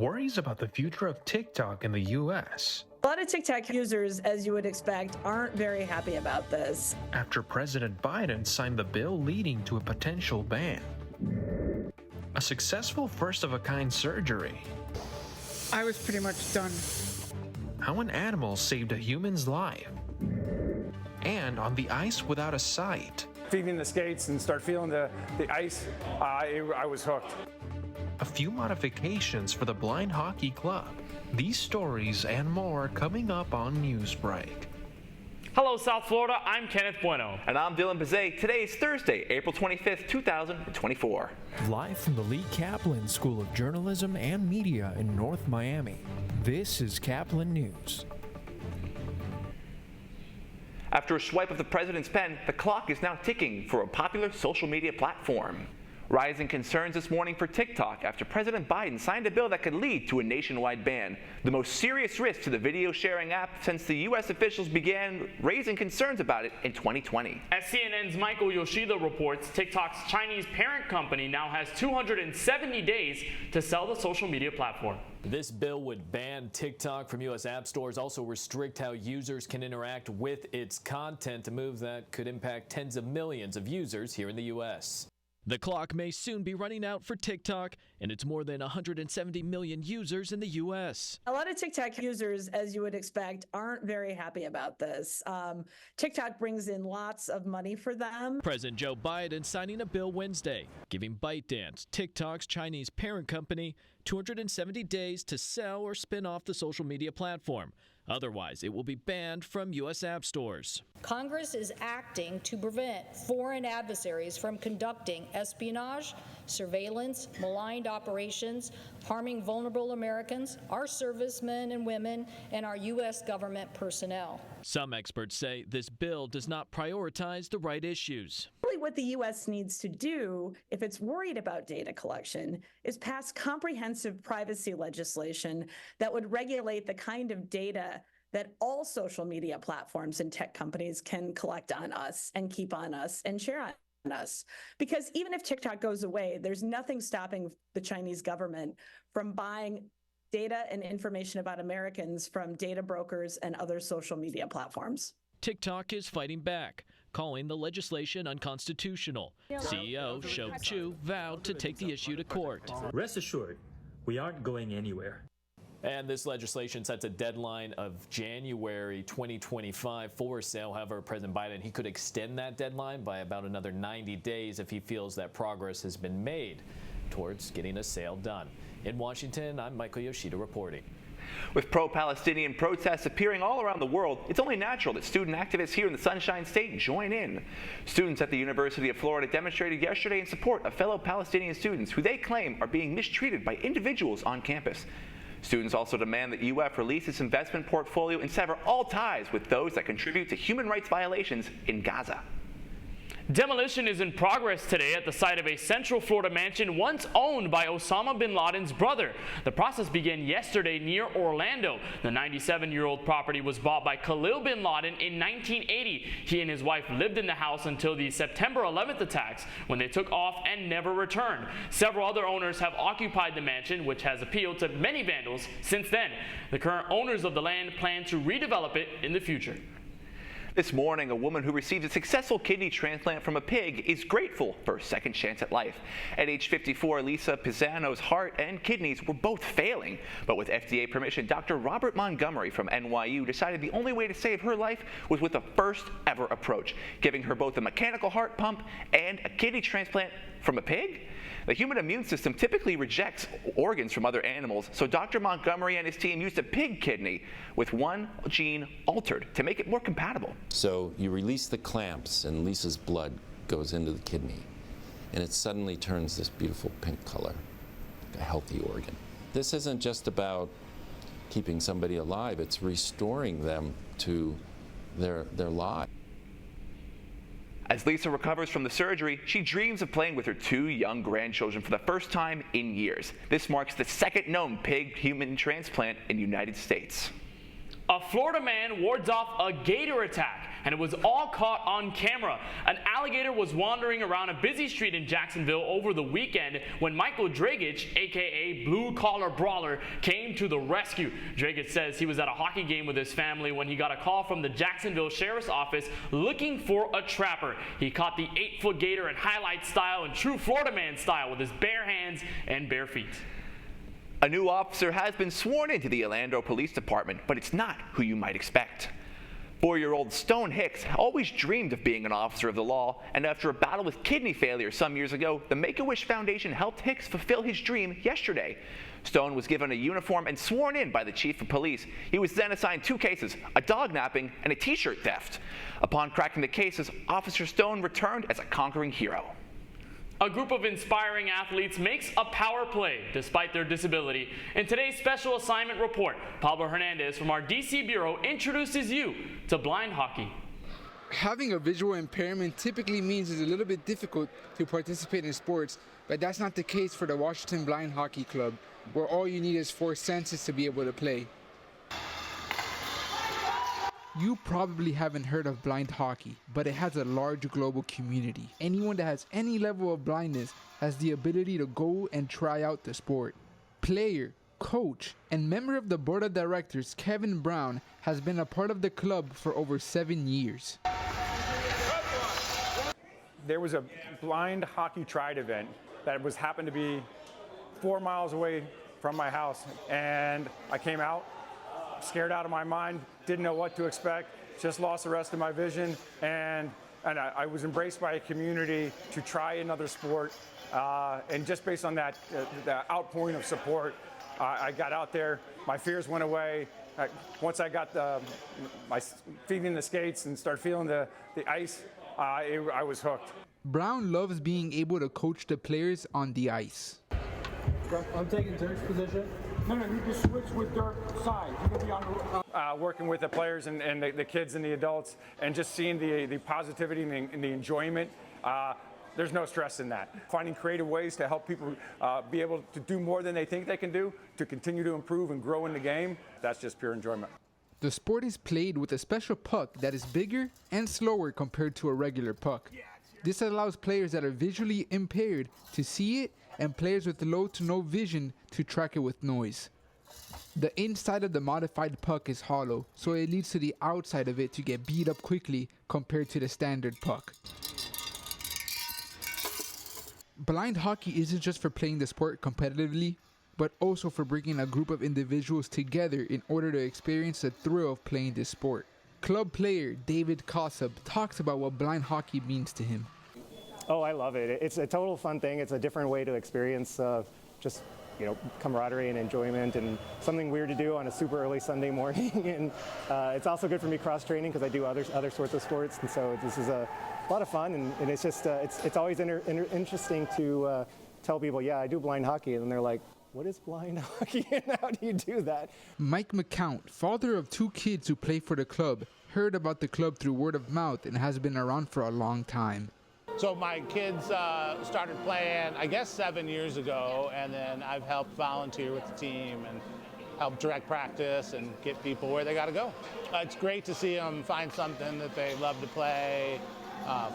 worries about the future of TikTok in the U.S. A lot of TikTok users, as you would expect, aren't very happy about this. After President Biden signed the bill leading to a potential ban. A successful first-of-a-kind surgery. I was pretty much done. How an animal saved a human's life. And on the ice without a sight. Feeding the skates and start feeling the ice, I was hooked. A few modifications for the blind hockey club. These stories and more coming up on Newsbreak. Hello, South Florida. I'm Kenneth Bueno. And I'm Dylan Bazay. Today is Thursday, April 25th, 2024. Live from the Lee Kaplan School of Journalism and Media in North Miami, this is Caplin News. After a swipe of the president's pen, the clock is now ticking for a popular social media platform. Rising concerns this morning for TikTok after President Biden signed a bill that could lead to a nationwide ban, the most serious risk to the video sharing app since the U.S. officials began raising concerns about it in 2020. As CNN's Michael Yoshida reports, TikTok's Chinese parent company now has 270 days to sell the social media platform. This bill would ban TikTok from U.S. app stores, also restrict how users can interact with its content, a move that could impact tens of millions of users here in the U.S. The clock may soon be running out for TikTok and its more than 170 million users in the U.S. A lot of TikTok users, as you would expect, aren't very happy about this. TikTok brings in lots of money for them. President Joe Biden signing a bill Wednesday, giving ByteDance, TikTok's Chinese parent company, 270 days to sell or spin off the social media platform. Otherwise, it will be banned from U.S. app stores. Congress is acting to prevent foreign adversaries from conducting espionage, surveillance, maligned operations, harming vulnerable Americans, our servicemen and women, and our U.S. government personnel. Some experts say this bill does not prioritize the right issues. Really what the U.S. needs to do, if it's worried about data collection, is pass comprehensive privacy legislation that would regulate the kind of data that all social media platforms and tech companies can collect on us and keep on us and share on us. Because even if TikTok goes away, there's nothing stopping the Chinese government from buying data and information about Americans from data brokers and other social media platforms. TikTok is fighting back, calling the legislation unconstitutional. CEO Shou Chu vowed to take the issue to court. Rest assured, we aren't going anywhere. And this legislation sets a deadline of January 2025 for sale. However, President Biden, he could extend that deadline by about another 90 days if he feels that progress has been made towards getting a sale done. In Washington, I'm Michael Yoshida reporting. With pro-Palestinian protests appearing all around the world, it's only natural that student activists here in the Sunshine State join in. Students at the University of Florida demonstrated yesterday in support of fellow Palestinian students who they claim are being mistreated by individuals on campus. Students also demand that UF release its investment portfolio and sever all ties with those that contribute to human rights violations in Gaza. Demolition is in progress today at the site of a Central Florida mansion once owned by Osama bin Laden's brother. The process began yesterday near Orlando. The 97-year-old property was bought by Khalil bin Laden in 1980. He and his wife lived in the house until the September 11th attacks, when they took off and never returned. Several other owners have occupied the mansion, which has appealed to many vandals since then. The current owners of the land plan to redevelop it in the future. This morning, a woman who received a successful kidney transplant from a pig is grateful for a second chance at life. At age 54, Lisa Pisano's heart and kidneys were both failing. But with FDA permission, Dr. Robert Montgomery from NYU decided the only way to save her life was with a first ever approach, giving her both a mechanical heart pump and a kidney transplant from a pig. The human immune system typically rejects organs from other animals, so Dr. Montgomery and his team used a pig kidney with one gene altered to make it more compatible. So you release the clamps and Lisa's blood goes into the kidney, and it suddenly turns this beautiful pink color, a healthy organ. This isn't just about keeping somebody alive, it's restoring them to their lives. As Lisa recovers from the surgery, she dreams of playing with her two young grandchildren for the first time in years. This marks the second known pig-human transplant in the United States. A Florida man wards off a gator attack and it was all caught on camera. An alligator was wandering around a busy street in Jacksonville over the weekend when Michael Dragic, aka Blue Collar Brawler, came to the rescue. Dragic says he was at a hockey game with his family when he got a call from the Jacksonville Sheriff's Office looking for a trapper. He caught the 8-foot gator in highlight style and true Florida man style with his bare hands and bare feet. A new officer has been sworn into the Orlando Police Department, but it's not who you might expect. 4-year-old Stone Hicks always dreamed of being an officer of the law, and after a battle with kidney failure some years ago, the Make-A-Wish Foundation helped Hicks fulfill his dream yesterday. Stone was given a uniform and sworn in by the chief of police. He was then assigned 2 cases, a dog napping and a t-shirt theft. Upon cracking the cases, Officer Stone returned as a conquering hero. A group of inspiring athletes makes a power play despite their disability. In today's special assignment report, Pablo Hernandez from our DC Bureau introduces you to blind hockey. Having a visual impairment typically means it's a little bit difficult to participate in sports, but that's not the case for the Washington Blind Hockey Club, where all you need is 4 senses to be able to play. You probably haven't heard of blind hockey, but it has a large global community. Anyone that has any level of blindness has the ability to go and try out the sport. Player, coach, and member of the board of directors Kevin Brown has been a part of the club for over 7 years. There was a blind hockey tride event that happened to be 4 miles away from my house, and I came out scared out of my mind, didn't know what to expect, just lost the rest of my vision, and I was embraced by a community to try another sport, and just based on that the outpouring of support, I got out there, my fears went away. Once I got my feet in the skates and started feeling the ice, I was hooked. Brown loves being able to coach the players on the ice. I'm taking Dirk's position. No, you just switch with Dirk's side. You're gonna be on working with the players and the kids and the adults, and just seeing the positivity and the enjoyment. There's no stress in that. Finding creative ways to help people be able to do more than they think they can do, to continue to improve and grow in the game, that's just pure enjoyment. The sport is played with a special puck that is bigger and slower compared to a regular puck. This allows players that are visually impaired to see it, and players with low to no vision to track it with noise. The inside of the modified puck is hollow, so it leads to the outside of it to get beat up quickly compared to the standard puck. Blind hockey isn't just for playing the sport competitively, but also for bringing a group of individuals together in order to experience the thrill of playing this sport. Club player David Kossub talks about what blind hockey means to him. Oh, I love it. It's a total fun thing. It's a different way to experience just, camaraderie and enjoyment, and something weird to do on a super early Sunday morning. And it's also good for me cross-training because I do other sorts of sports. And so this is a lot of fun. And it's just, it's always interesting to tell people, yeah, I do blind hockey. And they're like, what is blind hockey and how do you do that? Mike McCount, father of 2 kids who play for the club, heard about the club through word of mouth and has been around for a long time. So my kids started playing, I guess, 7 years ago, and then I've helped volunteer with the team and help direct practice and get people where they got to go. It's great to see them find something that they love to play,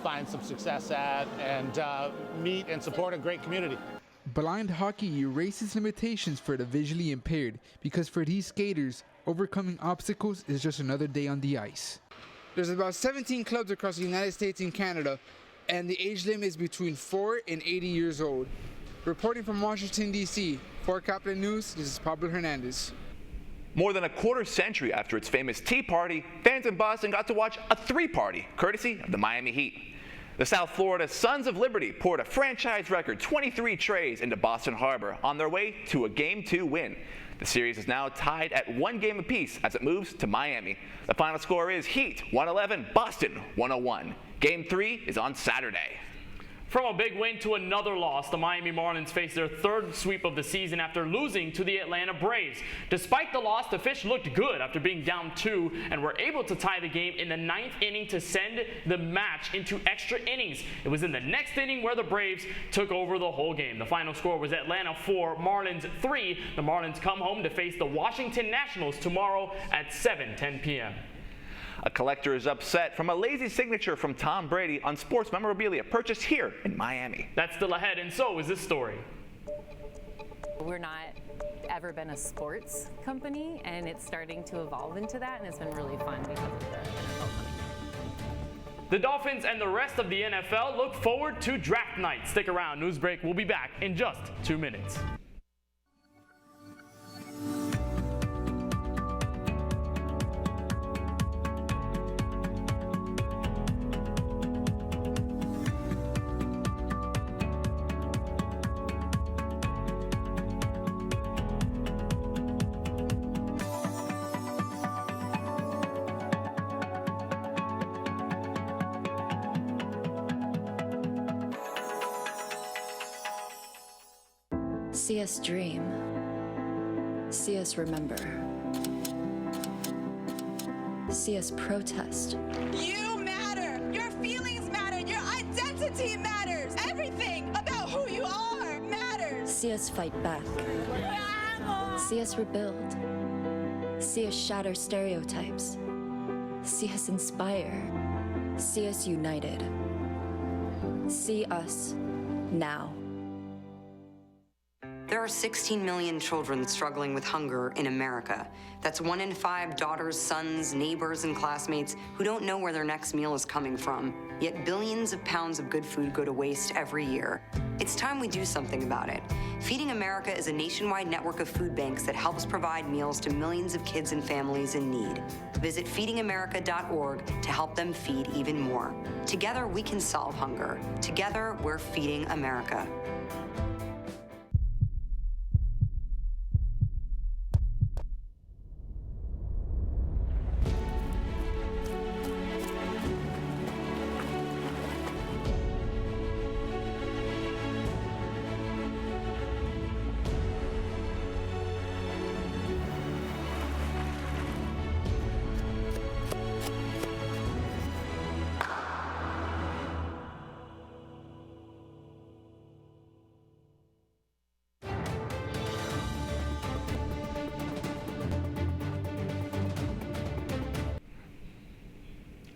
find some success at, and meet and support a great community. Blind hockey erases limitations for the visually impaired because for these skaters, overcoming obstacles is just another day on the ice. There's about 17 clubs across the United States and Canada, and the age limit is between 4 and 80 years old. Reporting from Washington, D.C., for Caplin News, this is Pablo Hernandez. More than a quarter century after its famous Tea Party, fans in Boston got to watch a 3-party, courtesy of the Miami Heat. The South Florida Sons of Liberty poured a franchise record 23 trays into Boston Harbor on their way to a Game 2 win. The series is now tied at 1 game apiece as it moves to Miami. The final score is Heat 111, Boston 101. Game 3 is on Saturday. From a big win to another loss, the Miami Marlins face their 3rd sweep of the season after losing to the Atlanta Braves. Despite the loss, the Fish looked good after being down 2 and were able to tie the game in the 9th inning to send the match into extra innings. It was in the next inning where the Braves took over the whole game. The final score was Atlanta 4, Marlins 3. The Marlins come home to face the Washington Nationals tomorrow at 7:10 p.m. A collector is upset from a lazy signature from Tom Brady on sports memorabilia purchased here in Miami. That's still ahead, and so is this story. We're not ever been a sports company, and it's starting to evolve into that, and it's been really fun because of the NFL coming. The Dolphins and the rest of the NFL look forward to draft night. Stick around, Newsbreak will be back in just 2 minutes. See us dream. See us remember. See us protest. You matter. Your feelings matter. Your identity matters. Everything about who you are matters. See us fight back. See us rebuild. See us shatter stereotypes. See us inspire. See us united. See us now. There are 16 million children struggling with hunger in America. That's 1 in 5 daughters, sons, neighbors, and classmates who don't know where their next meal is coming from. Yet billions of pounds of good food go to waste every year. It's time we do something about it. Feeding America is a nationwide network of food banks that helps provide meals to millions of kids and families in need. Visit feedingamerica.org to help them feed even more. Together, we can solve hunger. Together, we're feeding America.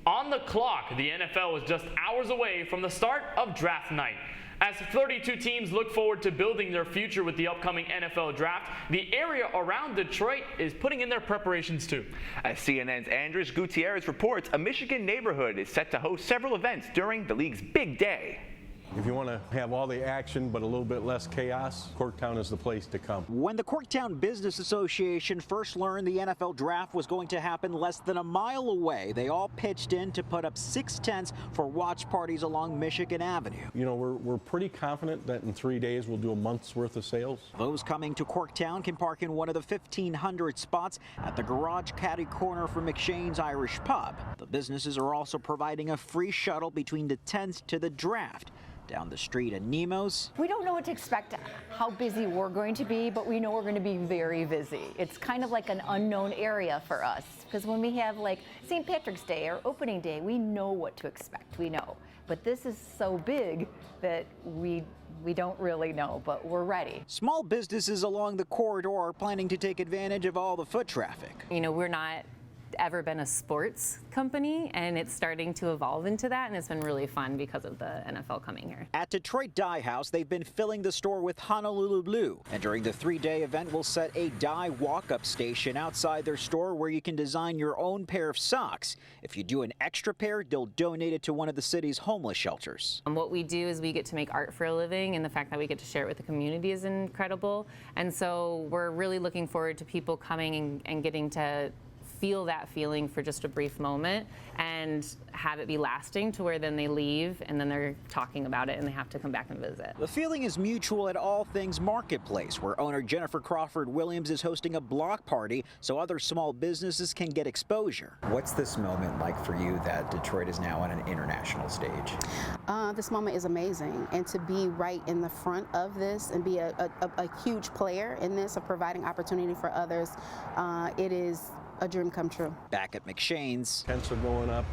On the clock, the NFL is just hours away from the start of draft night. As 32 teams look forward to building their future with the upcoming NFL draft, the area around Detroit is putting in their preparations too. As CNN's Andres Gutierrez reports, a Michigan neighborhood is set to host several events during the league's big day. If you want to have all the action but a little bit less chaos, Corktown is the place to come. When the Corktown Business Association first learned the NFL draft was going to happen less than a mile away, they all pitched in to put up 6 tents for watch parties along Michigan Avenue. You know, we're pretty confident that in 3 days we'll do a month's worth of sales. Those coming to Corktown can park in one of the 1,500 spots at the garage caddy corner for McShane's Irish Pub. The businesses are also providing a free shuttle between the tents to the draft. Down the street at Nemo's. We don't know what to expect, how busy we're going to be, but we know we're going to be very busy. It's kind of like an unknown area for us, because when we have like St. Patrick's Day or opening day, we know what to expect, we know. But this is so big that we don't really know, but we're ready. Small businesses along the corridor are planning to take advantage of all the foot traffic. You know, we're not ever been a sports company, and it's starting to evolve into that, and it's been really fun because of the NFL coming here. At Detroit Dye House, they've been filling the store with Honolulu blue, and during the 3-day event will set a dye walk-up station outside their store where you can design your own pair of socks. If you do an extra pair, they'll donate it to one of the city's homeless shelters. What we do is we get to make art for a living, and the fact that we get to share it with the community is incredible, and so we're really looking forward to people coming and getting to feel that feeling for just a brief moment and have it be lasting to where then they leave and then they're talking about it and they have to come back and visit. The feeling is mutual at All Things Marketplace, where owner Jennifer Crawford Williams is hosting a block party so other small businesses can get exposure. What's this moment like for you that Detroit is now on an international stage? This moment is amazing, and to be right in the front of this and be a huge player in this of providing opportunity for others, it is a dream come true. Back at McShane's. Tents are going up,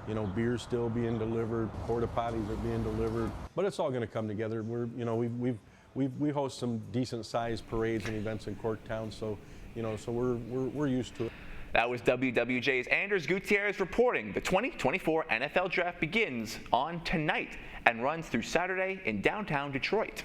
you know, beer's still being delivered, porta potties are being delivered, but it's all going to come together. We host some decent sized parades and events in Corktown, so we're used to it. That was WWJ's Anders Gutierrez reporting. The 2024 NFL Draft begins on tonight and runs through Saturday in downtown Detroit.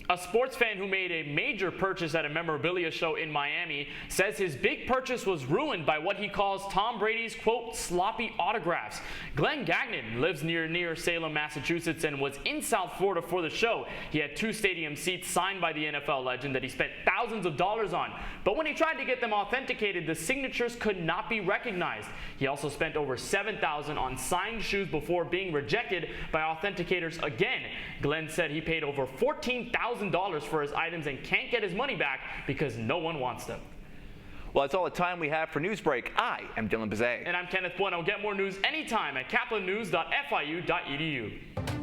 A sports fan who made a major purchase at a memorabilia show in Miami says his big purchase was ruined by what he calls Tom Brady's, quote, sloppy autographs. Glenn Gagnon lives near Salem, Massachusetts, and was in South Florida for the show. He had 2 stadium seats signed by the NFL legend that he spent thousands of dollars on. But when he tried to get them authenticated, the signatures could not be recognized. He also spent over $7,000 on signed shoes before being rejected by authenticators again. Glenn said he paid over $14,000 for his items and can't get his money back because no one wants them. Well, that's all the time we have for Newsbreak. I am Dylan Bazay. And I'm Kenneth Bueno. Get more news anytime at caplinnews.fiu.edu.